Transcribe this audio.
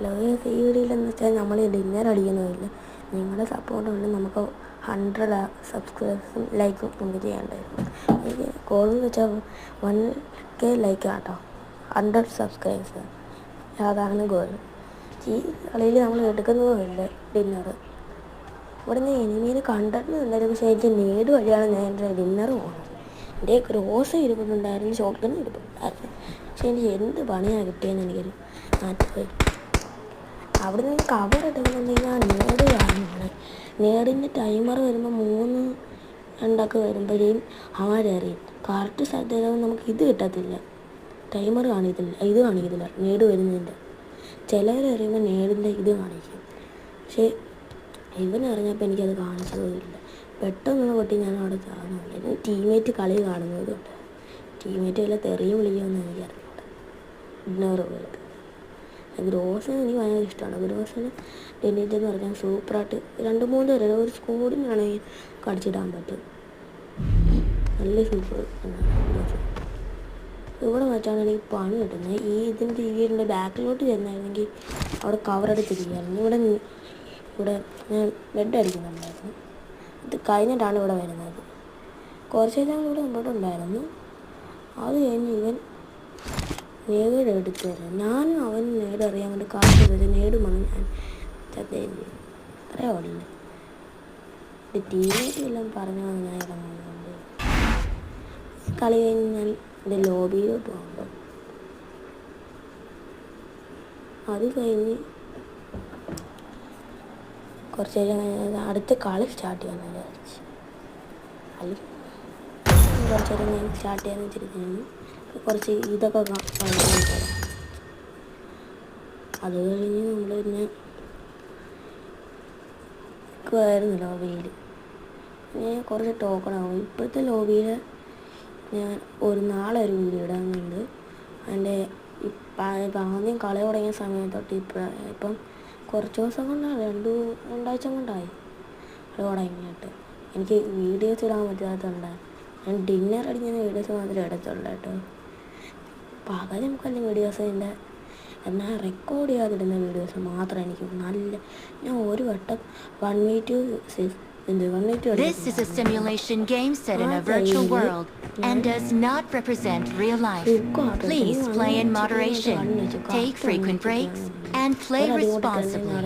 Hello, ഈ വീഡിയോയിലെന്ന് വെച്ചാൽ നമ്മൾ ഡിന്നർ അടിക്കുന്നില്ല. നിങ്ങളുടെ സപ്പോർട്ട് കൊണ്ട് നമുക്ക് 100 സബ്സ്ക്രൈബേഴ്സും ലൈക്കും നമുക്ക് ചെയ്യേണ്ടായിരുന്നു. എനിക്ക് ഗോളെന്ന് വെച്ചാൽ 1K ലൈക്ക് കേട്ടോ, 100 സബ്സ്ക്രൈബേഴ്സ്, അതാണ് ഗോൾ. ഈ കളിയിൽ നമ്മൾ എടുക്കുന്നതുമില്ല ഡിന്നർ. ഇവിടുന്ന് എനിമീനെ കണ്ടിട്ടുണ്ടായിരുന്നു, പക്ഷേ എനിക്ക് നേട് വഴിയാണ് ഞാൻ എൻ്റെ ഡിന്നർ പോകുന്നത്. എൻ്റെ ഗ്രോസ് ഇരിപ്പുണ്ടായിരുന്നു, ഷോട്ട് ഗൺ ഇരിപ്പുണ്ടായിരുന്നു, പക്ഷേ എനിക്ക് എന്ത് പണിയാണ് കിട്ടിയെന്ന് എനിക്കൊരു മാറ്റി. അവിടെ നിന്ന് കവർ എടുക്കുന്നുണ്ടെങ്കിൽ ആ നേട് കാണുന്നത്, നേടിൻ്റെ ടൈമർ വരുമ്പോൾ 3-2 വരുമ്പോഴേയും അവരെറിയും. കറക്റ്റ് സ്ഥലത്ത് നമുക്ക് ഇത് കിട്ടത്തില്ല, ടൈമർ കാണിക്കത്തില്ല, ഇത് കാണിക്കത്തില്ല നേട് വരുന്നതിൻ്റെ. ചിലവരെറിയുമ്പോൾ നേടിൻ്റെ ഇത് കാണിക്കും, പക്ഷേ ഇവനെറിഞ്ഞപ്പോൾ എനിക്കത് കാണിച്ചതുമില്ല. പെട്ടെന്ന് പൊട്ടി ഞാൻ അവിടെ ചാകുന്നില്ല. ടീമേറ്റ് കളി കാണുന്നതുകൊണ്ട് ടീമേറ്റ് വല്ല തെറിയും വിളിക്കുമെന്ന് എനിക്കറിയില്ല. ഡിന്നർ പോയിട്ട് ഗ്രോസിന് എനിക്ക് ഭയങ്കര ഇഷ്ടമാണ്. ഗ്രോസിന് ഡെന്നിറ്റ് എന്ന് പറഞ്ഞാൽ സൂപ്പറായിട്ട് 2-3 പേരെ ഒരു സ്കോഡിനാണെങ്കിൽ കടിച്ചിടാൻ പറ്റും. നല്ല സൂപ്പർ ഗ്രോസ്. ഇവിടെ വെച്ചാണ് എനിക്ക് പണി കിട്ടുന്നത്. ഇതിൻ്റെ വീടിൻ്റെ ബാക്കിലോട്ട് ചെന്നായിരുന്നെങ്കിൽ അവിടെ കവറെടുത്തിരിക്കുകയായിരുന്നു. ഇവിടെ ഞാൻ ബെഡ് അടിക്കുന്നുണ്ടായിരുന്നു. ഇത് കഴിഞ്ഞിട്ടാണ് ഇവിടെ വരുന്നത്. കുറച്ച് നേരം ഇവിടെ മുമ്പോട്ടുണ്ടായിരുന്നു. അത് കഴിഞ്ഞ് ഇവൻ നേട് എടുത്തു തരാം. ഞാനും അവൻ നേട് അറിയാൻ വേണ്ടി കാത്തിരുന്നത് നേട് വന്ന് ഞാൻ ചത്തേം ചെയ്തു. അത്രയും ഓടില്ല. ഇത് ടീമേറ്റ് എല്ലാം പറഞ്ഞു ഞാൻ ഇറങ്ങുന്നുണ്ട്. കളി കഴിഞ്ഞ് ഞാൻ എൻ്റെ ലോബിയിലോട്ട് പോകുമ്പോൾ അത് കഴിഞ്ഞ് കുറച്ച് നേരം അടുത്ത കളി സ്റ്റാർട്ട് ചെയ്യാമെന്ന് വിചാരിച്ചു. അല്ലെങ്കിൽ കുറച്ച് നേരം ഞാൻ സ്റ്റാർട്ട് ചെയ്യാമെന്ന് വെച്ചിരിക്കുന്നു. കുറച്ച് ഇതൊക്കെ കാണിക്കാം. അത് കഴിഞ്ഞ് നമ്മൾ പിന്നെ നിൽക്കുമായിരുന്നു ലോബിയിൽ. ഞാൻ കുറച്ച് ടോക്കണാകും. ഇപ്പോഴത്തെ ലോബിയിൽ ഞാൻ നാളെ ഒരു വീഡിയോ ഇടാനുണ്ട്. അതിൻ്റെ ആദ്യം കളി തുടങ്ങിയ സമയം തൊട്ട് ഇപ്പം കുറച്ച് ദിവസം കൊണ്ടാണ്, രണ്ടാഴ്ച കൊണ്ടായി കളി തുടങ്ങിയിട്ട്. എനിക്ക് വീഡിയോസ് ഇടാൻ പറ്റാത്തതുകൊണ്ട് ഞാൻ ഡിന്നർ അടിക്കുന്ന വീഡിയോസ് മാത്രമേ എടുത്തുള്ളൂ കേട്ടോ. പകരം നമുക്കല്ല വീഡിയോസ് എന്നാൽ റെക്കോർഡ് ചെയ്യാതിടുന്ന വീഡിയോസ് മാത്രമേ എനിക്ക് ഞാൻ ഒരു വട്ടം 1v2 This is a simulation game set in a virtual world and does not represent real life. Please play in moderation, take frequent breaks, and play responsibly.